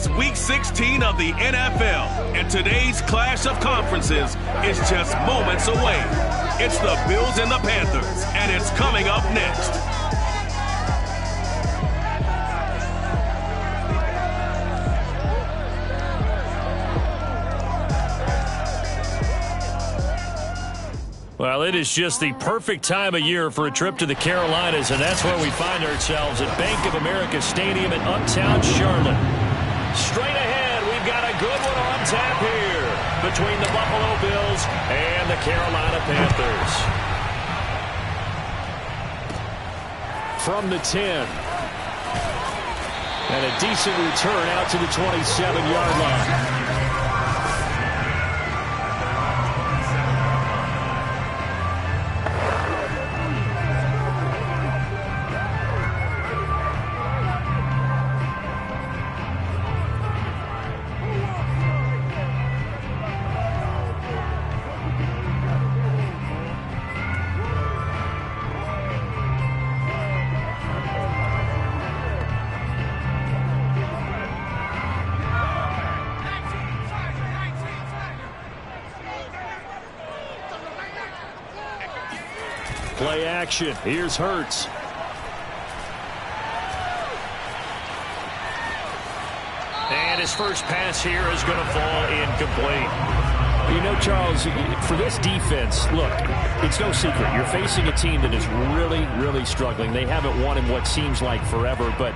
It's Week 16 of the NFL, and today's clash of conferences is just moments away. It's the Bills and the Panthers, and it's coming up next. Well, it is just the perfect time of year for a trip to the Carolinas, and that's where we find ourselves at Bank of America Stadium in Uptown Charlotte. Straight ahead, we've got a good one on tap here between the Buffalo Bills and the Carolina Panthers. From the 10. And a decent return out to the 27-yard line. Play action. Here's Hurts. And his first pass here is going to fall incomplete. You know, Charles, for this defense, look, it's no secret. You're facing a team that is really, really struggling. They haven't won in what seems like forever, but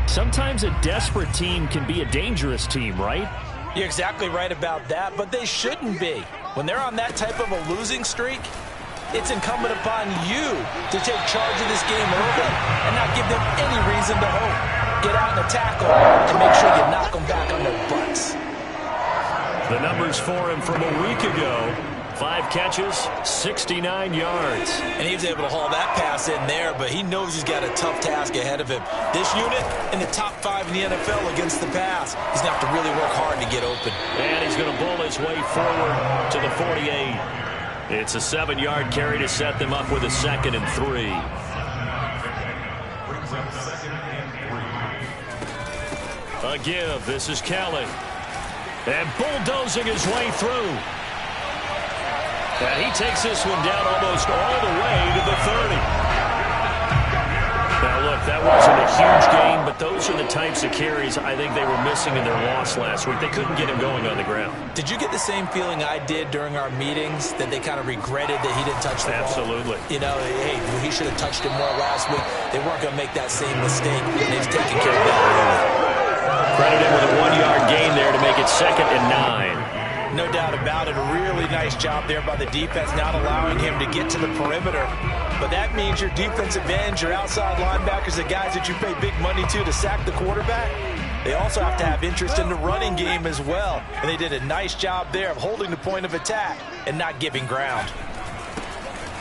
sometimes a desperate team can be a dangerous team, right? You're exactly right about that, but they shouldn't be. When they're on that type of a losing streak, it's incumbent upon you to take charge of this game early and not give them any reason to hope. Get out and tackle and make sure you knock them back on their butts. The numbers for him from a week ago. 5 catches, 69 yards. And he was able to haul that pass in there, but he knows he's got a tough task ahead of him. This unit in the top 5 in the NFL against the pass. He's going to have to really work hard to get open. And he's going to bull his way forward to the 48. It's a 7-yard carry to set them up with a 2nd and 3. A give. This is Kelly. And bulldozing his way through. And he takes this one down almost all the way to the 30. Now, look, that wasn't a huge gain, but those are the types of carries I think they were missing in their loss last week. They couldn't get him going on the ground. Did you get the same feeling I did during our meetings, that they kind of regretted that he didn't touch the ball? Absolutely. You know, hey, he should have touched him more last week. They weren't going to make that same mistake, and he's taking care of that early. Credit him with a 1-yard gain there to make it 2nd and 9. No doubt about it. A really nice job there by the defense, not allowing him to get to the perimeter. But that means your defensive ends, your outside linebackers, the guys that you pay big money to sack the quarterback, they also have to have interest in the running game as well. And they did a nice job there of holding the point of attack and not giving ground.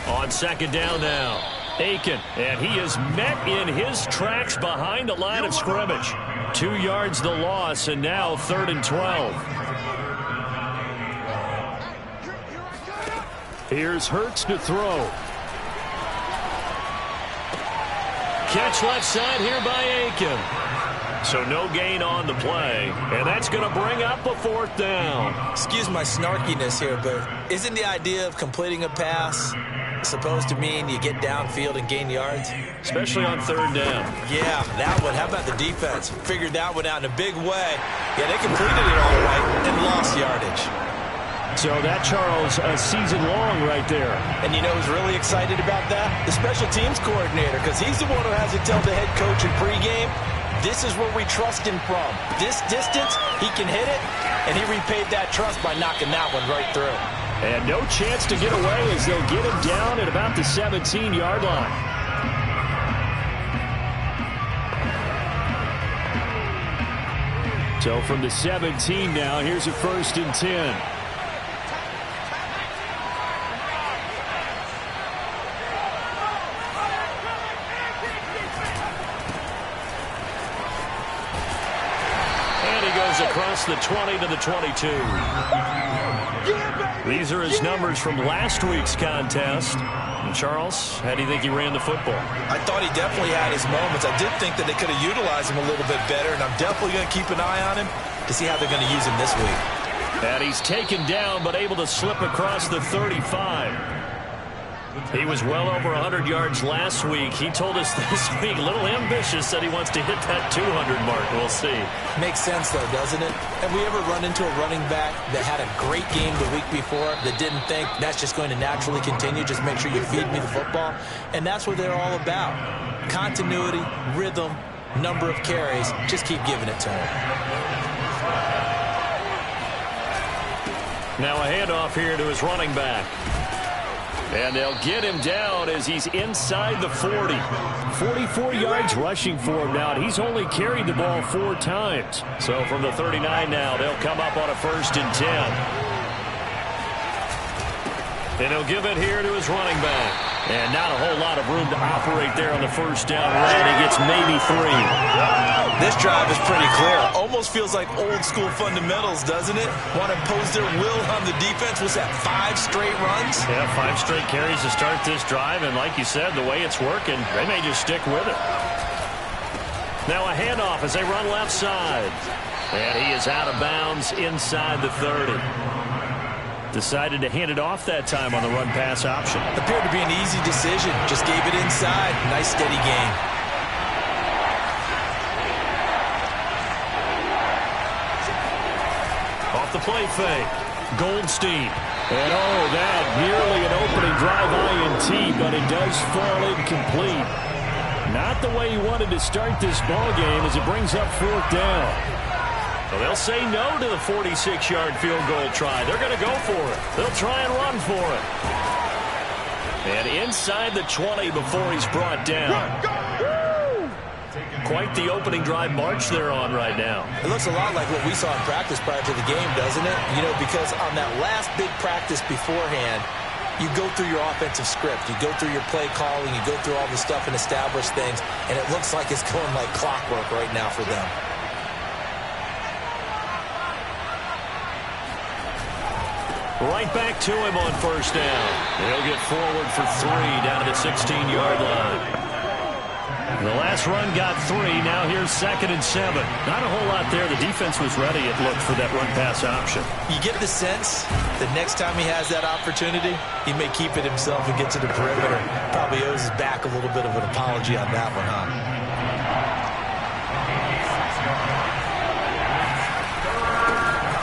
On 2nd down now, Aiken, and he is met in his tracks behind the line of scrimmage. 2 yards the loss, and now 3rd and 12. Here's Hurts to throw. Catch left side here by Aiken. So no gain on the play, and that's going to bring up a 4th down. Excuse my snarkiness here, but isn't the idea of completing a pass supposed to mean you get downfield and gain yards? Especially on 3rd down. Yeah, that one. How about the defense? Figured that one out in a big way. Yeah, they completed it all right and lost yardage. So that, Charles, a season long right there. And you know who's really excited about that? The special teams coordinator, because he's the one who has to tell the head coach in pregame, this is where we trust him from. This distance, he can hit it, and he repaid that trust by knocking that one right through. And no chance to get away as they'll get him down at about the 17-yard line. So from the 17 now, here's a 1st and 10. Across the 20 to the 22. These are his numbers from last week's contest. Charles, how do you think he ran the football? I thought he definitely had his moments. I did think that they could have utilized him a little bit better, and I'm definitely going to keep an eye on him to see how they're going to use him this week. And he's taken down, but able to slip across the 35. He was well over 100 yards last week. He told us this week, a little ambitious, that he wants to hit that 200 mark. We'll see. Makes sense, though, doesn't it? Have we ever run into a running back that had a great game the week before that didn't think that's just going to naturally continue? Just make sure you feed me the football. And that's what they're all about. Continuity, rhythm, number of carries. Just keep giving it to him. Now a handoff here to his running back. And they'll get him down as he's inside the 40. 44 yards rushing for him now. He's only carried the ball 4 times. So from the 39 now, they'll come up on a 1st and 10. And he'll give it here to his running back. And not a whole lot of room to operate there on the 1st down run. He gets maybe 3. This drive is pretty clear. Almost feels like old school fundamentals, doesn't it? Want to impose their will on the defense. Was that 5 straight runs? Yeah, 5 straight carries to start this drive. And like you said, the way it's working, they may just stick with it. Now a handoff as they run left side. And he is out of bounds inside the 30. Decided to hand it off that time on the run-pass option. Appeared to be an easy decision. Just gave it inside. Nice steady gain. Off the play fake. Goldstein. And oh, that nearly an opening drive INT, but it does fall incomplete. Not the way he wanted to start this ball game as it brings up 4th down. Well, they'll say no to the 46-yard field goal try. They're going to go for it. They'll try and run for it. And inside the 20 before he's brought down. Quite the opening drive march they're on right now. It looks a lot like what we saw in practice prior to the game, doesn't it? You know, because on that last big practice beforehand, you go through your offensive script. You go through your play calling. You go through all the stuff and establish things. And it looks like it's going like clockwork right now for them. Right back to him on 1st down. He'll get forward for 3 down to the 16-yard line. The last run got 3. Now here's 2nd and 7. Not a whole lot there. The defense was ready, it looked, for that run-pass option. You get the sense that next time he has that opportunity, he may keep it himself and get to the perimeter. Probably owes his back a little bit of an apology on that one, huh?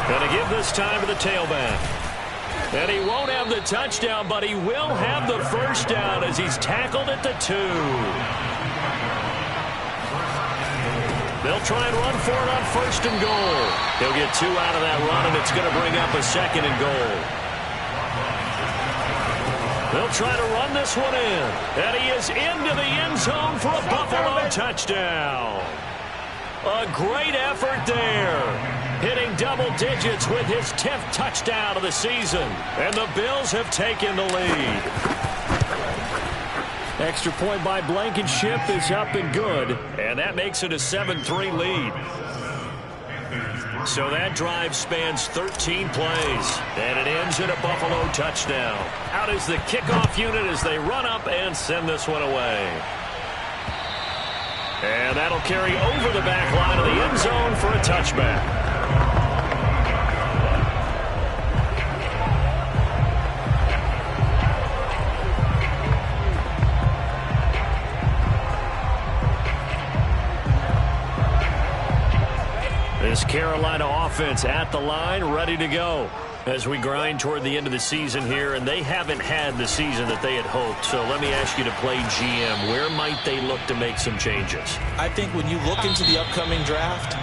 Gonna give this time to the tailback. And he won't have the touchdown, but he will have the 1st down as he's tackled at the 2. They'll try and run for it on 1st and goal. He'll get 2 out of that run, and it's going to bring up a 2nd and goal. They'll try to run this one in. And he is into the end zone for a Buffalo touchdown. A great effort there. Hitting double digits with his 10th touchdown of the season. And the Bills have taken the lead. Extra point by Blankenship is up and good. And that makes it a 7-3 lead. So that drive spans 13 plays. And it ends in a Buffalo touchdown. Out is the kickoff unit as they run up and send this one away. And that'll carry over the back line of the end zone for a touchback. This Carolina offense at the line, ready to go as we grind toward the end of the season here, and they haven't had the season that they had hoped. So let me ask you to play GM. Where might they look to make some changes? I think when you look into the upcoming draft,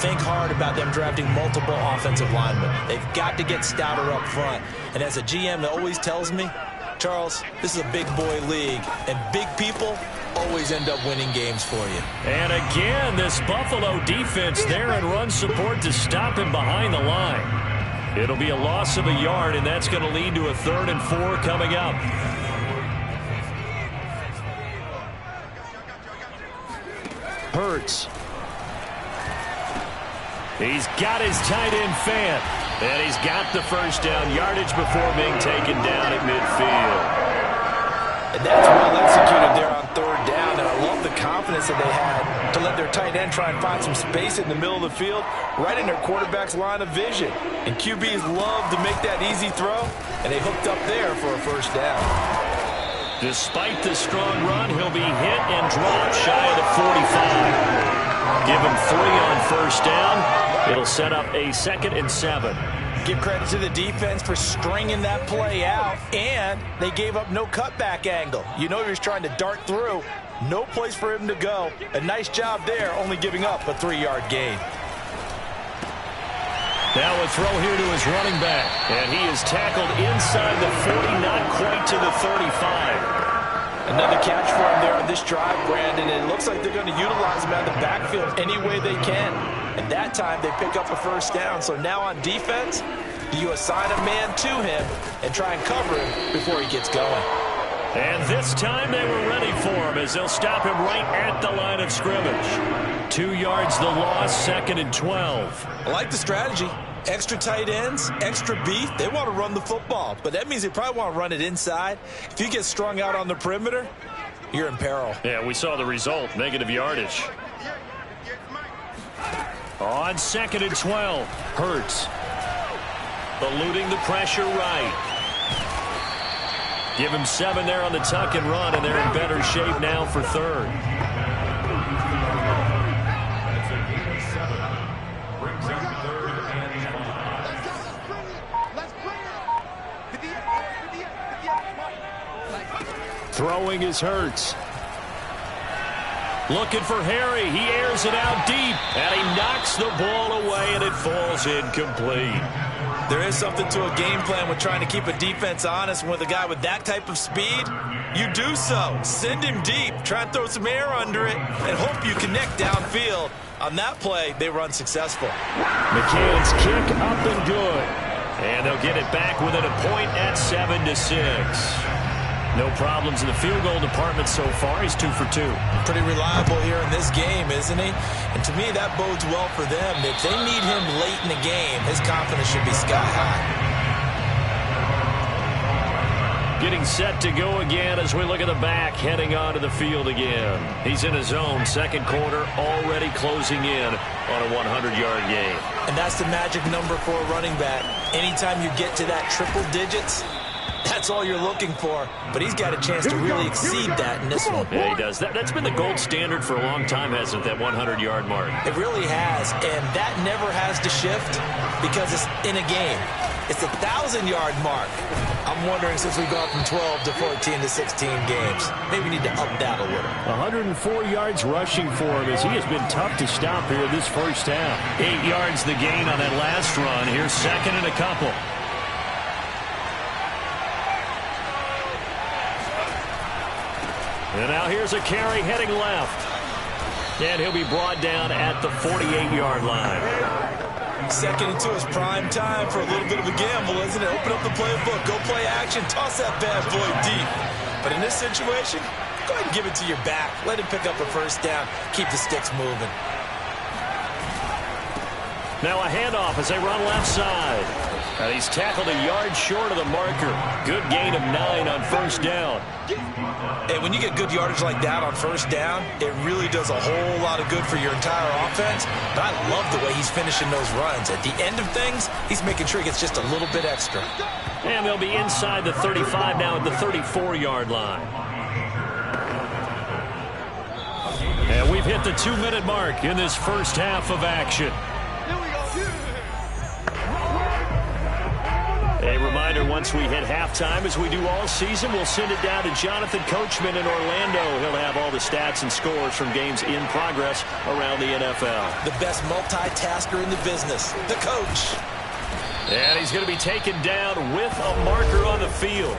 think hard about them drafting multiple offensive linemen. They've got to get stouter up front. And as a GM that always tells me, Charles, this is a big boy league, and big people always end up winning games for you. And again, this Buffalo defense there in run support to stop him behind the line. It'll be a loss of a yard, and that's going to lead to a 3rd and 4 coming up. Hurts. He's got his tight end Fant. And he's got the 1st down, yardage before being taken down at midfield. And that's well executed there on third down. And I love the confidence that they had to let their tight end try and find some space in the middle of the field, right in their quarterback's line of vision. And QBs love to make that easy throw, and they hooked up there for a first down. Despite the strong run, he'll be hit and dropped shy of the 45. Give him 3 on first down. It'll set up a 2nd and 7. Give credit to the defense for stringing that play out, and they gave up no cutback angle. You know he was trying to dart through. No place for him to go. A nice job there, only giving up a 3-yard gain. Now a throw here to his running back, and he is tackled inside the 40, not quite to the 35. Another catch for him there on this drive, Brandon. It looks like they're going to utilize him out of the backfield any way they can. And that time they pick up a first down. So now on defense, you assign a man to him and try and cover him before he gets going. And this time they were ready for him as they'll stop him right at the line of scrimmage. 2 yards the loss, 2nd and 12. I like the strategy. Extra tight ends, extra beef. They want to run the football, but that means they probably want to run it inside. If you get strung out on the perimeter, you're in peril. Yeah, we saw the result, negative yardage. On 2nd and 12, Hurts. Eluding the pressure right. Give him 7 there on the tuck and run, and they're in better shape now for 3rd. Throwing is Hurts. Looking for Harry. He airs it out deep, and he knocks the ball away, and it falls incomplete. There is something to a game plan with trying to keep a defense honest. With a guy with that type of speed, you do so. Send him deep. Try and throw some air under it and hope you connect downfield. On that play, they were unsuccessful. McCann's kick up and good. And they'll get it back within a point at 7-6. No problems in the field goal department so far. He's 2 for 2. Pretty reliable here in this game, isn't he? And to me, that bodes well for them. If they need him late in the game, his confidence should be sky high. Getting set to go again as we look at the back, heading onto the field again. He's in his own 2nd quarter, already closing in on a 100-yard game. And that's the magic number for a running back. Anytime you get to that triple digits, that's all you're looking for. But he's got a chance to really exceed that in this one. Yeah, he does. That's been the gold standard for a long time, hasn't it, that 100-yard mark? It really has, and that never has to shift because it's in a game. It's a 1,000-yard mark. I'm wondering, since we've gone from 12 to 14 to 16 games, maybe we need to up that a little. 104 yards rushing for him as he has been tough to stop here this first half. 8 yards the gain on that last run. Here's 2nd and a couple. And now here's a carry heading left. And he'll be brought down at the 48-yard line. 2nd and 2 is prime time for a little bit of a gamble, isn't it? Open up the playbook, go play action, toss that bad boy deep. But in this situation, go ahead and give it to your back. Let him pick up a first down. Keep the sticks moving. Now a handoff as they run left side. And he's tackled a yard short of the marker. Good gain of 9 on first down. And when you get good yardage like that on first down, it really does a whole lot of good for your entire offense. But I love the way he's finishing those runs. At the end of things, he's making sure he gets just a little bit extra. And they'll be inside the 35 now at the 34-yard line. And we've hit the 2-minute mark in this first half of action. A reminder, once we hit halftime, as we do all season, we'll send it down to Jonathan Coachman in Orlando. He'll have all the stats and scores from games in progress around the NFL. The best multitasker in the business, the coach. And he's going to be taken down with a marker on the field.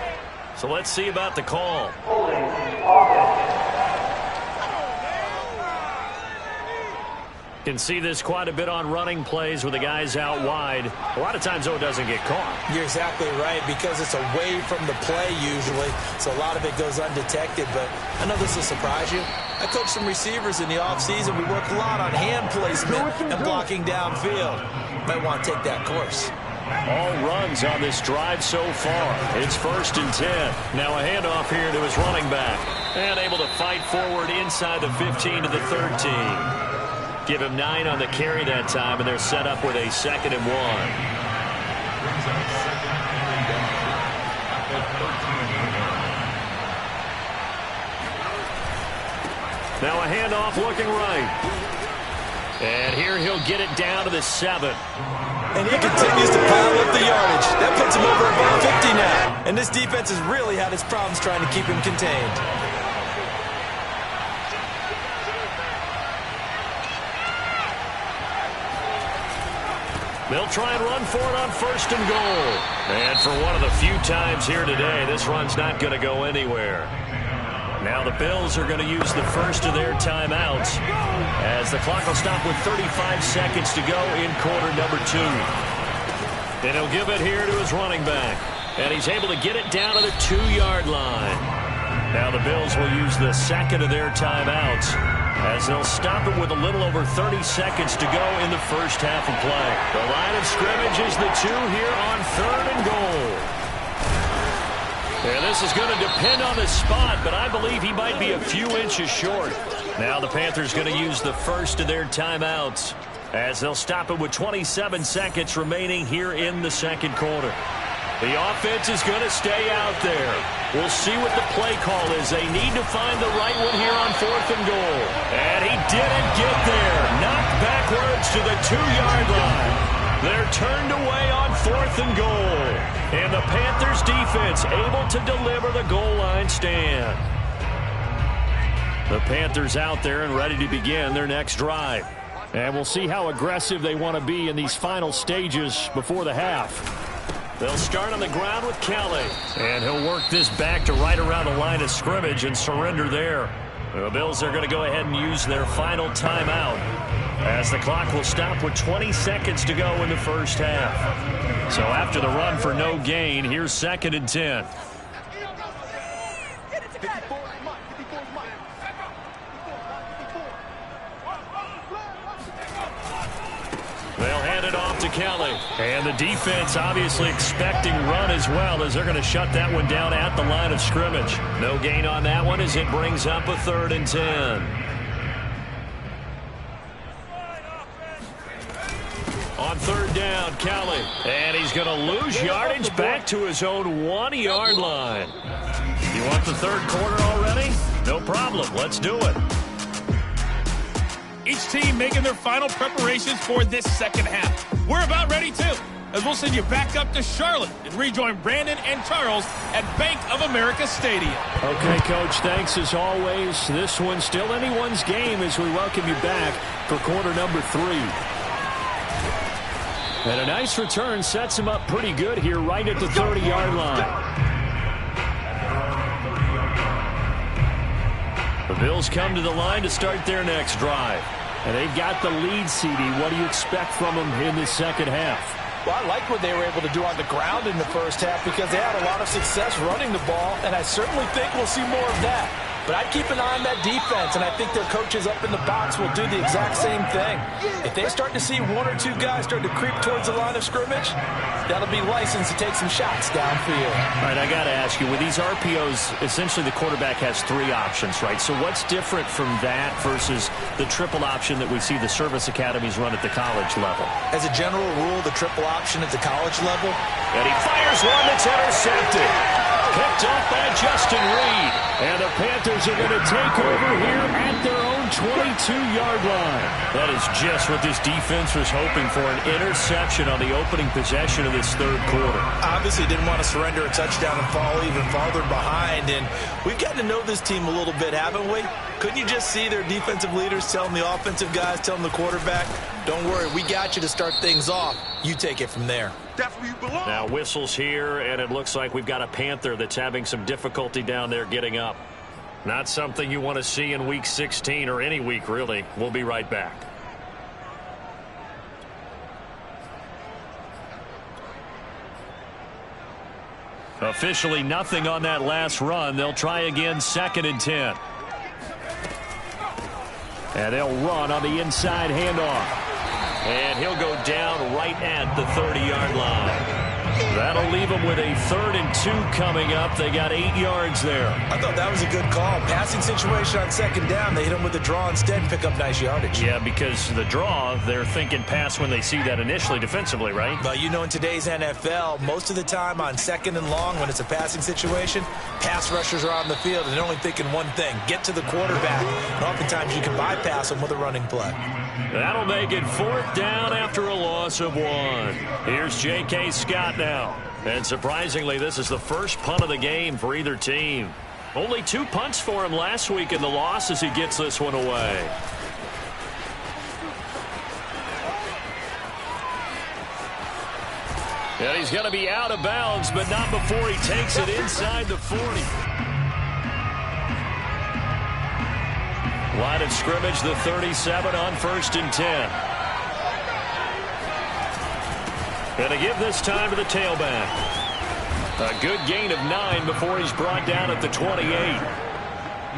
So let's see about the call. Can see this quite a bit on running plays with the guys out wide. A lot of times, though, it doesn't get caught. You're exactly right, because it's away from the play usually, so a lot of it goes undetected. But I know this will surprise you. I coach some receivers in the offseason. We work a lot on hand placement and blocking downfield. Might want to take that course. All runs on this drive so far. It's 1st and 10. Now a handoff here to his running back. And able to fight forward inside the 15 to the 13. Give him 9 on the carry that time, and they're set up with a 2nd and 1. Now a handoff looking right. And here he'll get it down to the 7. And he continues to pile up the yardage. That puts him over about 50 now. And this defense has really had its problems trying to keep him contained. They'll try and run for it on 1st and goal. And for one of the few times here today, this run's not going to go anywhere. Now the Bills are going to use the first of their timeouts as the clock will stop with 35 seconds to go in quarter number 2. And he'll give it here to his running back. And he's able to get it down to the 2-yard line. Now the Bills will use the second of their timeouts as they'll stop it with a little over 30 seconds to go in the first half of play. The line of scrimmage is the 2 here on 3rd and goal. And this is going to depend on the spot, but I believe he might be a few inches short. Now the Panthers going to use the first of their timeouts as they'll stop it with 27 seconds remaining here in the second quarter. The offense is going to stay out there. We'll see what the play call is. They need to find the right one here on 4th and goal. And he didn't get there. Knocked backwards to the 2-yard line. They're turned away on 4th and goal. And the Panthers defense able to deliver the goal line stand. The Panthers out there and ready to begin their next drive. And we'll see how aggressive they want to be in these final stages before the half. They'll start on the ground with Kelly. And he'll work this back to right around the line of scrimmage and surrender there. The Bills are going to go ahead and use their final timeout as the clock will stop with 20 seconds to go in the first half. So after the run for no gain, here's 2nd and 10. They'll hand it off to Kelly. And the defense obviously expecting run as well as they're going to shut that one down at the line of scrimmage. No gain on that one as it brings up a 3rd and 10. On 3rd down, Kelly. And he's going to lose yardage back to his own 1-yard line. You want the 3rd quarter already? No problem. Let's do it. Each team making their final preparations for this second half. We're about ready, too, as we'll send you back up to Charlotte and rejoin Brandon and Charles at Bank of America Stadium. Okay, Coach, thanks as always. This one's still anyone's game as we welcome you back for quarter number 3. And a nice return sets him up pretty good here right at the 30-yard line. The Bills come to the line to start their next drive. And they've got the lead, CD. What do you expect from them in the second half? Well, I like what they were able to do on the ground in the first half because they had a lot of success running the ball, and I certainly think we'll see more of that. But I'd keep an eye on that defense, and I think their coaches up in the box will do the exact same thing. If they start to see 1 or 2 guys start to creep towards the line of scrimmage, that'll be licensed to take some shots downfield. All right, I got to ask you, with these RPOs, essentially the quarterback has 3 options, right? So what's different from that versus the triple option that we see the service academies run at the college level? As a general rule, the triple option at the college level. And he fires one that's intercepted. Picked off by Justin Reed. And the Panthers are going to take over here at their own 22-yard line. That is just what this defense was hoping for, an interception on the opening possession of this 3rd quarter. Obviously didn't want to surrender a touchdown and fall even farther behind. And we've gotten to know this team a little bit, haven't we? Couldn't you just see their defensive leaders telling the offensive guys, telling the quarterback, don't worry, we got you to start things off. You take it from there. Now whistles here, and it looks like we've got a Panther that's having some difficulty down there getting up. Not something you want to see in Week 16 or any week, really. We'll be right back. Officially nothing on that last run. They'll try again, 2nd and 10. And they'll run on the inside handoff. And he'll go down right at the 30-yard line. That'll leave them with a 3rd and 2 coming up. They got 8 yards there. I thought that was a good call. Passing situation on 2nd down. They hit him with the draw instead and pick up nice yardage. Yeah, because the draw, they're thinking pass when they see that initially defensively, right? But you know, in today's NFL, most of the time on 2nd and long, when it's a passing situation, pass rushers are on the field and they're only thinking one thing: get to the quarterback. And oftentimes you can bypass them with a running play. That'll make it 4th down after a loss of 1. Here's J.K. Scott now. And surprisingly, this is the first punt of the game for either team. Only 2 punts for him last week in the loss as he gets this one away. And he's going to be out of bounds, but not before he takes it inside the 40. Line of scrimmage, the 37 on 1st and 10. And to give this time to the tailback. A good gain of 9 before he's brought down at the 28.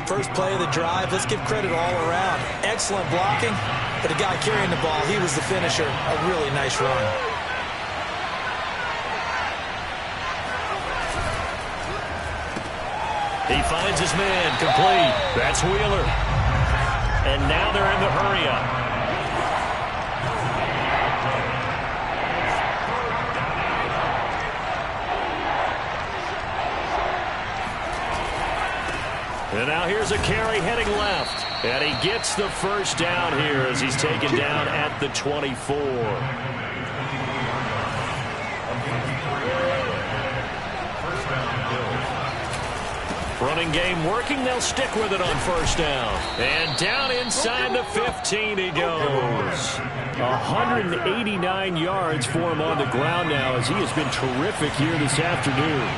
First play of the drive, let's give credit all around. Excellent blocking, but the guy carrying the ball, he was the finisher. A really nice run. He finds his man, complete. That's Wheeler. And now they're in the hurry-up. And now here's a carry heading left. And he gets the first down here as he's taken down at the 24. Running game working. They'll stick with it on 1st down. And down inside the 15 he goes. 189 yards for him on the ground now as he has been terrific here this afternoon.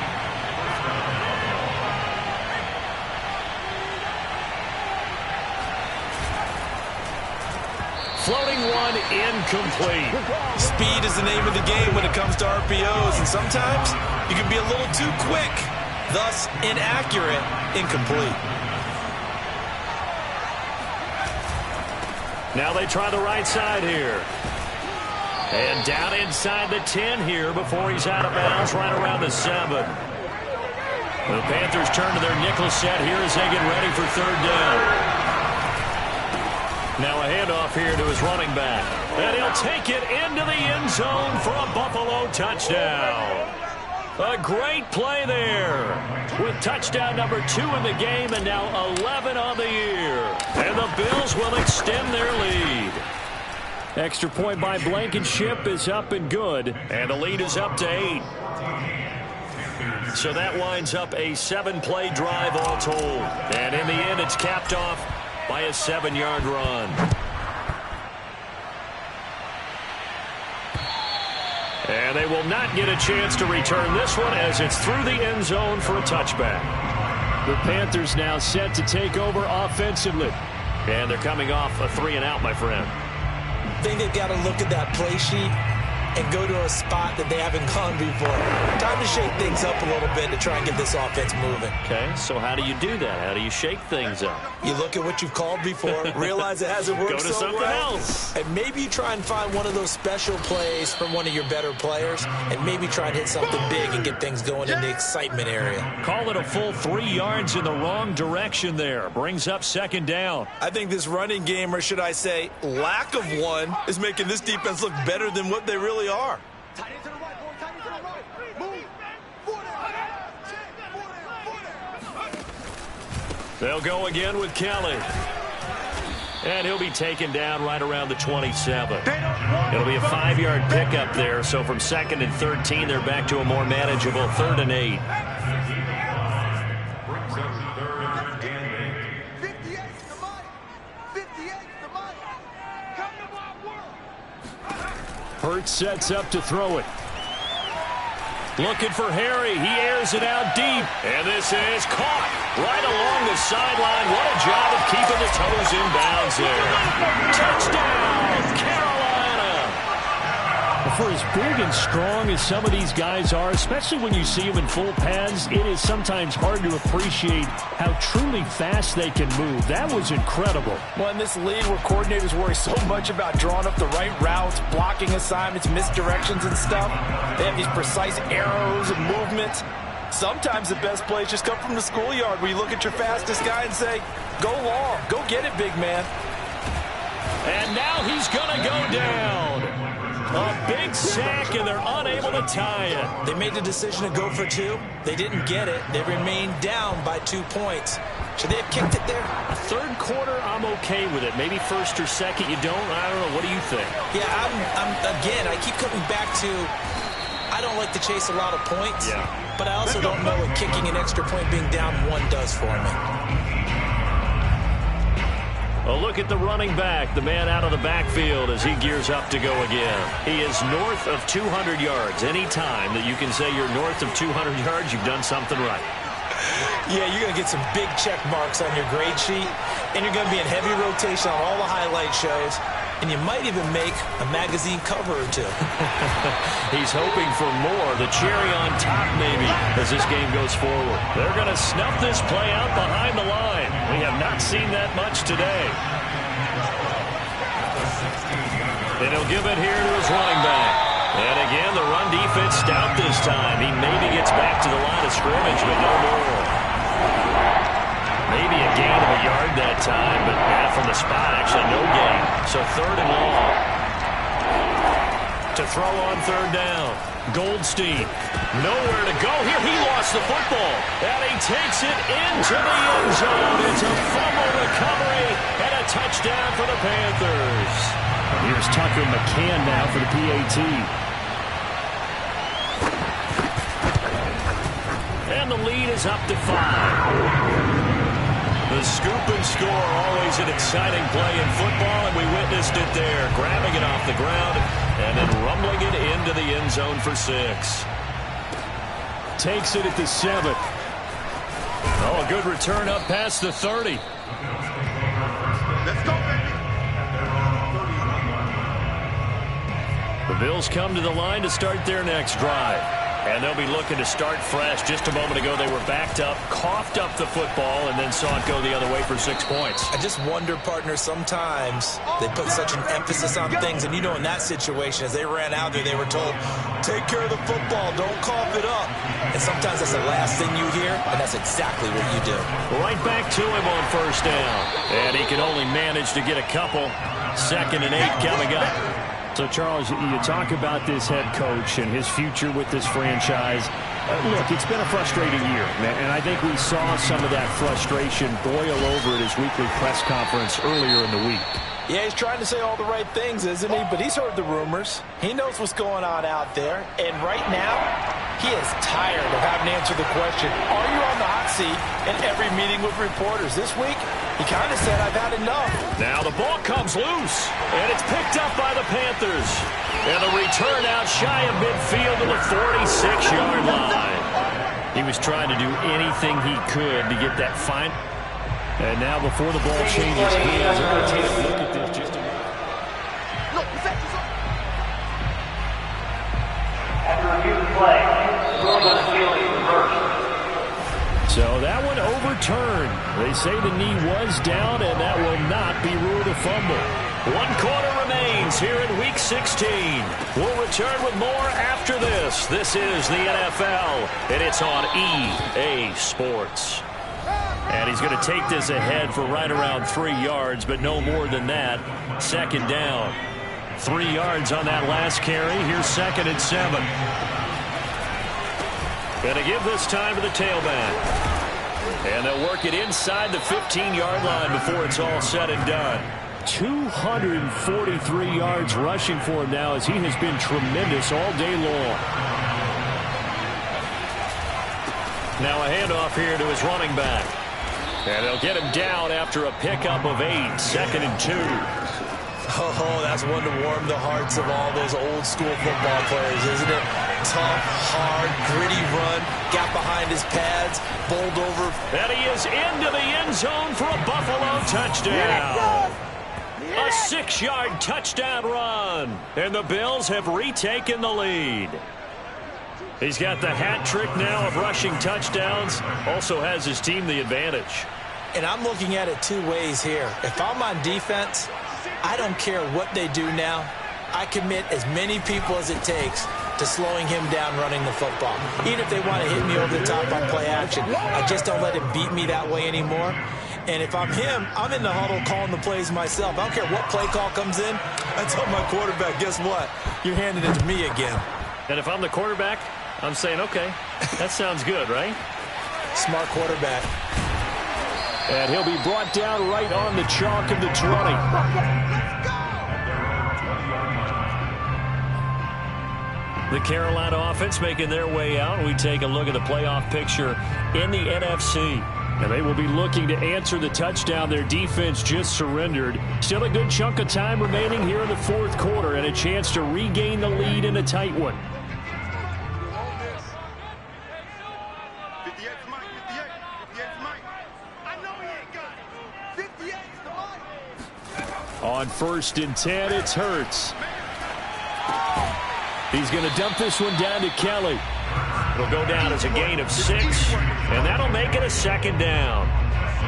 Floating one, incomplete. Speed is the name of the game when it comes to RPOs, and sometimes you can be a little too quick. Thus, inaccurate, incomplete. Now they try the right side here. And down inside the 10 here before he's out of bounds right around the 7. The Panthers turn to their nickel set here as they get ready for 3rd down. Now a handoff here to his running back. And he'll take it into the end zone for a Buffalo touchdown. A great play there with touchdown number 2 in the game and now 11 on the year. And the Bills will extend their lead. Extra point by Blankenship is up and good. And the lead is up to 8. So that winds up a 7-play drive all told. And in the end, it's capped off by a 7-yard run. And they will not get a chance to return this one as it's through the end zone for a touchback. The Panthers now set to take over offensively. And they're coming off a 3-and-out, my friend. I think they've got to look at that play sheet and go to a spot that they haven't gone before. Time to shake things up a little bit to try and get this offense moving. Okay, so how do you do that? How do you shake things up? You look at what you've called before, realize it hasn't worked so well. Go to something else. And maybe you try and find one of those special plays from one of your better players, and maybe try and hit something big and get things going in the excitement area. Call it a full 3 yards in the wrong direction there. Brings up 2nd down. I think this running game, or should I say lack of one, is making this defense look better than what they really are. They'll go again with Kelly. And he'll be taken down right around the 27. It'll be a 5-yard pickup there. So from 2nd and 13, they're back to a more manageable 3rd and 8. Hurts sets up to throw it. Looking for Harry. He airs it out deep. And this is caught right along the sideline. What a job of keeping the toes in bounds there. Touchdown, Carolina. for as big and strong as some of these guys are, especially when you see them in full pads, it is sometimes hard to appreciate how truly fast they can move. That was incredible. Well, in this league where coordinators worry so much about drawing up the right routes, blocking assignments, misdirections and stuff, they have these precise arrows and movements. Sometimes the best plays just come from the schoolyard where you look at your fastest guy and say, go long, go get it, big man. And now he's going to go down. A big sack, and they're unable to tie it. They made the decision to go for 2. They didn't get it. They remained down by 2 points. Should they have kicked it there? Third quarter, I'm okay with it. Maybe first or second, you don't. I don't know. What do you think? Yeah, again, I keep coming back to I don't like to chase a lot of points, but I also don't know what kicking an extra point being down 1 does for me. A look at the running back, the man out of the backfield as he gears up to go again. He is north of 200 yards. Any time that you can say you're north of 200 yards, you've done something right. Yeah, you're going to get some big check marks on your grade sheet, and you're going to be in heavy rotation on all the highlight shows, and you might even make a magazine cover or 2. He's hoping for more, the cherry on top maybe, as this game goes forward. They're going to snuff this play out behind the line. We have not seen that much today. And he'll give it here to his running back. And again, the run defense stout this time. He maybe gets back to the line of scrimmage, but no more. Maybe a gain of a yard that time, but from the spot, actually no gain. So 3rd and long. To throw on 3rd down. Goldstein, nowhere to go here. He lost the football, and he takes it into the end zone. It's a fumble recovery and a touchdown for the Panthers. Here's Tucker McCann now for the PAT. And the lead is up to 5. The scoop and score, always an exciting play in football, and we witnessed it there. Grabbing it off the ground and then rumbling it into the end zone for 6. Takes it at the 7. Oh, a good return up past the 30. Let's go, baby. The Bills come to the line to start their next drive. And they'll be looking to start fresh. Just a moment ago, they were backed up, coughed up the football, and then saw it go the other way for 6 points. I just wonder, partner, sometimes they put such an emphasis on things. And, you know, in that situation, as they ran out there, they were told, take care of the football, don't cough it up. And sometimes that's the last thing you hear, and that's exactly what you do. Right back to him on 1st down. And he can only manage to get a couple. 2nd and 8 coming up. So, Charles, you talk about this head coach and his future with this franchise. Look, it's been a frustrating year, and I think we saw some of that frustration boil over at his weekly press conference earlier in the week. Yeah, he's trying to say all the right things, isn't he? But he's heard the rumors. He knows what's going on out there. And right now, he is tired of having to answer the question, are you on the hot seat in every meeting with reporters? This week, he kind of said, I've had enough. Now the ball comes loose, and it's picked up by the Panthers. And the return out shy of midfield to the 46-yard line. He was trying to do anything he could to get that fine. And now before the ball changes hands, I'm going to take a look at this just a minute. After review the play, the rules on the field is reversed. So that one overturned. They say the knee was down, and that will not be ruled a fumble. 1 quarter remains here in Week 16. We'll return with more after this. This is the NFL, and it's on EA Sports. And he's going to take this ahead for right around 3 yards, but no more than that. 2nd down. 3 yards on that last carry. Here's 2nd and 7. Going to give this time to the tailback. And they'll work it inside the 15-yard line before it's all said and done. 243 yards rushing for him now as he has been tremendous all day long. Now a handoff here to his running back. And they'll get him down after a pickup of 8. 2nd and 2. Oh, that's one to warm the hearts of all those old school football players, isn't it? Tough, hard, gritty run, got behind his pads, bowled over. And he is into the end zone for a Buffalo touchdown. A 6-yard touchdown run. And the Bills have retaken the lead. He's got the hat trick now of rushing touchdowns. Also has his team the advantage. And I'm looking at it two ways here. If I'm on defense, I don't care what they do now. I commit as many people as it takes to slowing him down running the football. Even if they want to hit me over the top on play action, I just don't let him beat me that way anymore. And if I'm him, I'm in the huddle calling the plays myself. I don't care what play call comes in. I tell my quarterback, guess what? You're handing it to me again. And if I'm the quarterback, I'm saying, okay, that sounds good, right? Smart quarterback. And he'll be brought down right on the chalk of the 20. The Carolina offense making their way out. We take a look at the playoff picture in the NFC. And they will be looking to answer the touchdown their defense just surrendered. Still a good chunk of time remaining here in the fourth quarter and a chance to regain the lead in a tight one. On 1st and 10, it's Hurts. He's going to dump this one down to Kelly. It'll go down as a gain of 6, and that'll make it a 2nd down.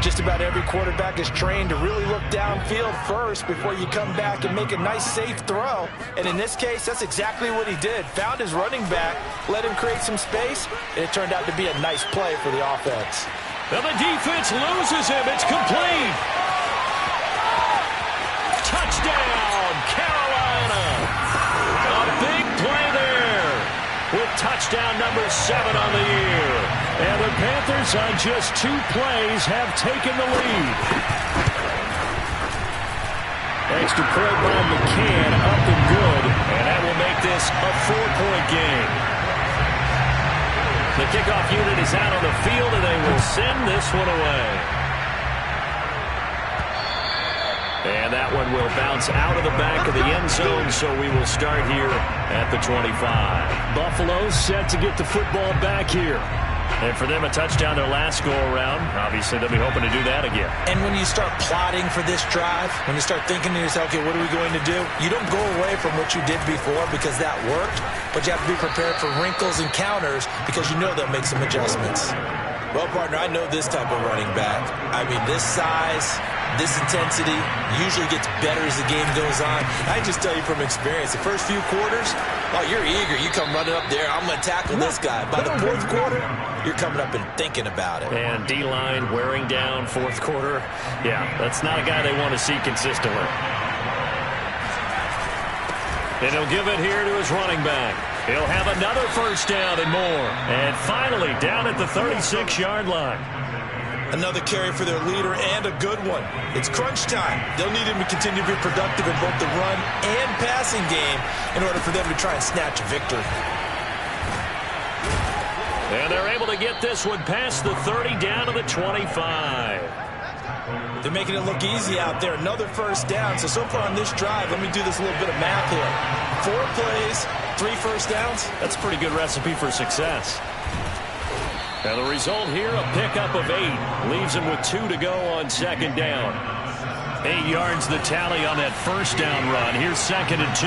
Just about every quarterback is trained to really look downfield first before you come back and make a nice, safe throw. And in this case, that's exactly what he did. Found his running back, let him create some space, and it turned out to be a nice play for the offense. Now the defense loses him. It's complete. Touchdown, Carolina. A big play there with touchdown number 7 on the year. And the Panthers on just 2 plays have taken the lead. Extra point by McCann, up and good. And that will make this a 4-point game. The kickoff unit is out on the field, and they will send this one away. And that one will bounce out of the back of the end zone, so we will start here at the 25. Buffalo set to get the football back here. And for them, a touchdown their last go-around. Obviously, they'll be hoping to do that again. And when you start plotting for this drive, when you start thinking to yourself, okay, what are we going to do? You don't go away from what you did before because that worked, but you have to be prepared for wrinkles and counters because you know they'll make some adjustments. Well, partner, I know this type of running back. I mean, this size, this intensity usually gets better as the game goes on. I just tell you from experience, the first few quarters, oh, you're eager. You come running up there, I'm going to tackle this guy. By the fourth quarter, you're coming up and thinking about it. And D-line wearing down fourth quarter. Yeah, that's not a guy they want to see consistently. And he'll give it here to his running back. He'll have another first down and more. And finally, down at the 36-yard line. Another carry for their leader and a good one. It's crunch time. They'll need him to continue to be productive in both the run and passing game in order for them to try and snatch a victory. And they're able to get this one past the 30 down to the 25. They're making it look easy out there. Another first down. So far on this drive, let me do this little bit of math here. 4 plays, 3 first downs. That's a pretty good recipe for success. And the result here, a pickup of 8. Leaves him with 2 to go on 2nd down. 8 yards the tally on that first down run. Here's 2nd and 2.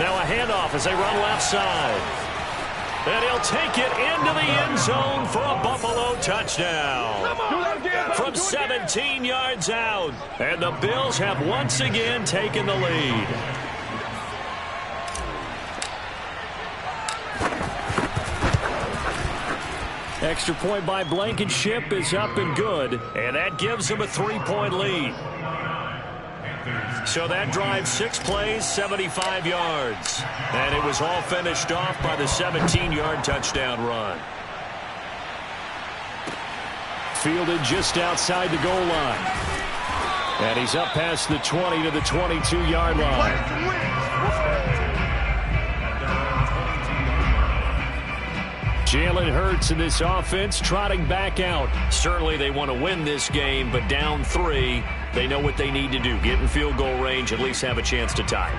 Now a handoff as they run left side. And he'll take it into the end zone for a Buffalo touchdown. From 17 yards out. And the Bills have once again taken the lead. Extra point by Blankenship is up and good. And that gives them a 3-point lead. So that drive, 6 plays, 75 yards. And it was all finished off by the 17-yard touchdown run. Fielded just outside the goal line. And he's up past the 20 to the 22-yard line. Jalen Hurts in this offense trotting back out. Certainly they want to win this game, but down 3, they know what they need to do. Get in field goal range, at least have a chance to tie.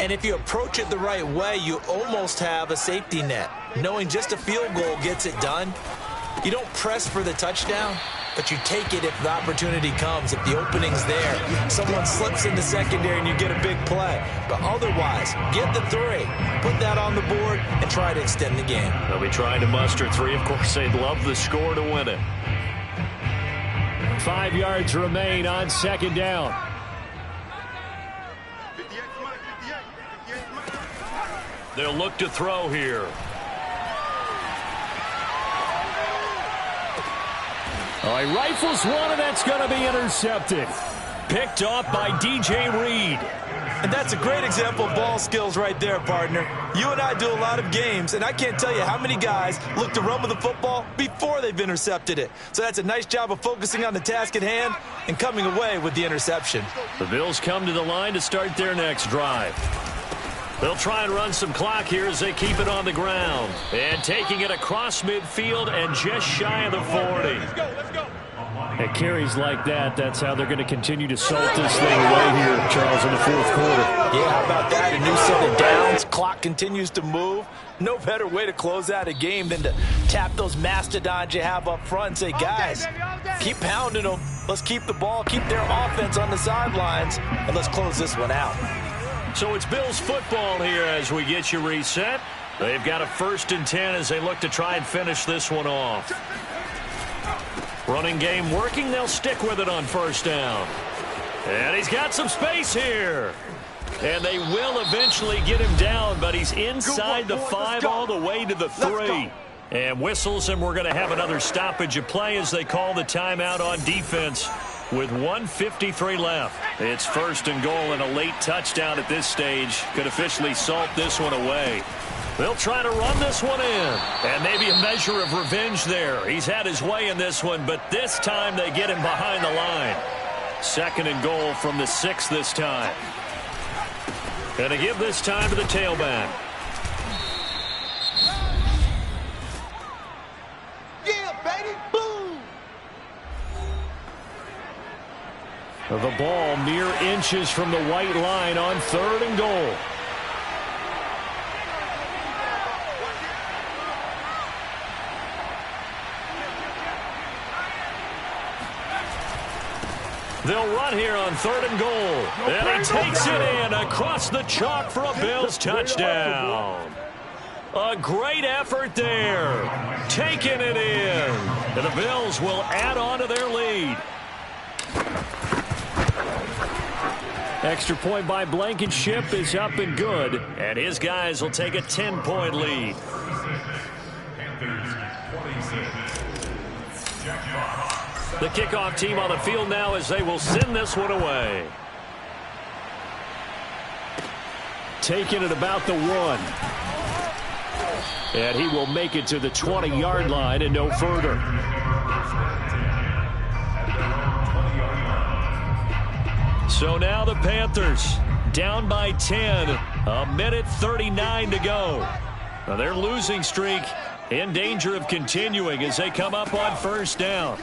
And if you approach it the right way, you almost have a safety net. Knowing just a field goal gets it done, You don't press for the touchdown, but you take it if the opportunity comes, if the opening's there. Someone slips in the secondary and you get a big play. But otherwise, get the 3, put that on the board, and try to extend the game. They'll be trying to muster 3. Of course, they'd love the score to win it. 5 yards remain on second down. They'll look to throw here. Oh, he rifles one, and that's going to be intercepted. Picked off by DJ Reed. And that's a great example of ball skills right there, partner. You and I do a lot of games, and I can't tell you how many guys look to run with the football before they've intercepted it. So that's a nice job of focusing on the task at hand and coming away with the interception. The Bills come to the line to start their next drive. They'll try and run some clock here as they keep it on the ground. And taking it across midfield and just shy of the 40. Let's go. At carries like that, that's how they're going to continue to salt this thing away here, Charles, in the fourth quarter. Yeah, how about that? A new set of downs. Clock continues to move. No better way to close out a game than to tap those mastodons you have up front and say, guys, keep pounding them. Let's keep the ball, keep their offense on the sidelines, and let's close this one out. So it's Bills football here as we get you reset. They've got a 1st and 10 as they look to try and finish this one off. Running game working. They'll stick with it on 1st down. And he's got some space here. And they will eventually get him down, but he's inside the 5 all the way to the 3. And whistles, and we're going to have another stoppage of play as they call the timeout on defense. With 1:53 left, it's 1st and goal, and a late touchdown at this stage could officially salt this one away. They'll try to run this one in, and maybe a measure of revenge there. He's had his way in this one, but this time they get him behind the line. 2nd and goal from the 6 this time. Going to give this time to the tailback. Yeah, baby, boom! The ball mere inches from the white line on 3rd and goal. They'll run here on 3rd and goal. And he takes it in across the chalk for a Bills touchdown. A great effort there. Taking it in. And the Bills will add on to their lead. Extra point by Blankenship is up and good. And his guys will take a 10-point lead. The kickoff team on the field now as they will send this one away. Taking it about the 1. And he will make it to the 20-yard line and no further. So now the Panthers down by 10. 1:39 to go. Now their losing streak in danger of continuing as they come up on 1st down.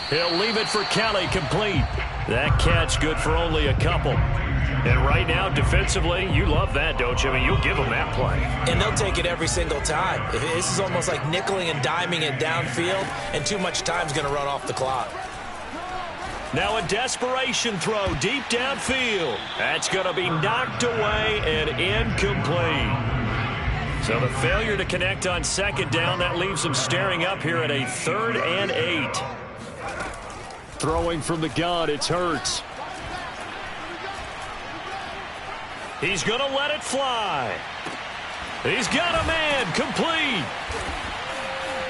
He'll leave it for Kelly, complete. That catch good for only a couple. And right now, defensively, you love that, don't you? I mean, you'll give them that play. And they'll take it every single time. This is almost like nickeling and diming it downfield, and too much time's going to run off the clock. Now a desperation throw deep downfield. That's going to be knocked away and incomplete. So the failure to connect on 2nd down, that leaves them staring up here at a 3rd and 8. Throwing from the gun, it's Hurts. He's going to let it fly. He's got a man, complete.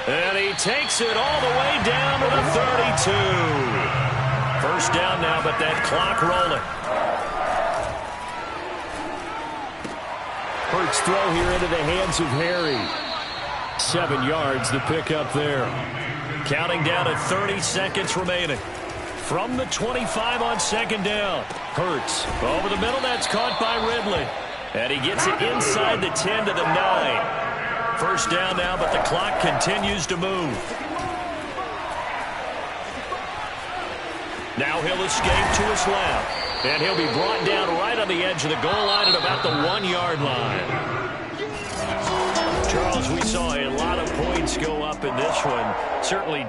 And he takes it all the way down to the 32. 1st down now, but that clock rolling. Hurts throw here into the hands of Harry. 7 yards, the pickup there. Counting down at 30 seconds remaining. From the 25 on 2nd down. Hurts over the middle. That's caught by Ridley. And he gets it inside the 10 to the 9. 1st down now, but the clock continues to move. Now he'll escape to his left. And he'll be brought down right on the edge of the goal line at about the 1-yard line. Charles, we saw a lot of points go up in this one. Certainly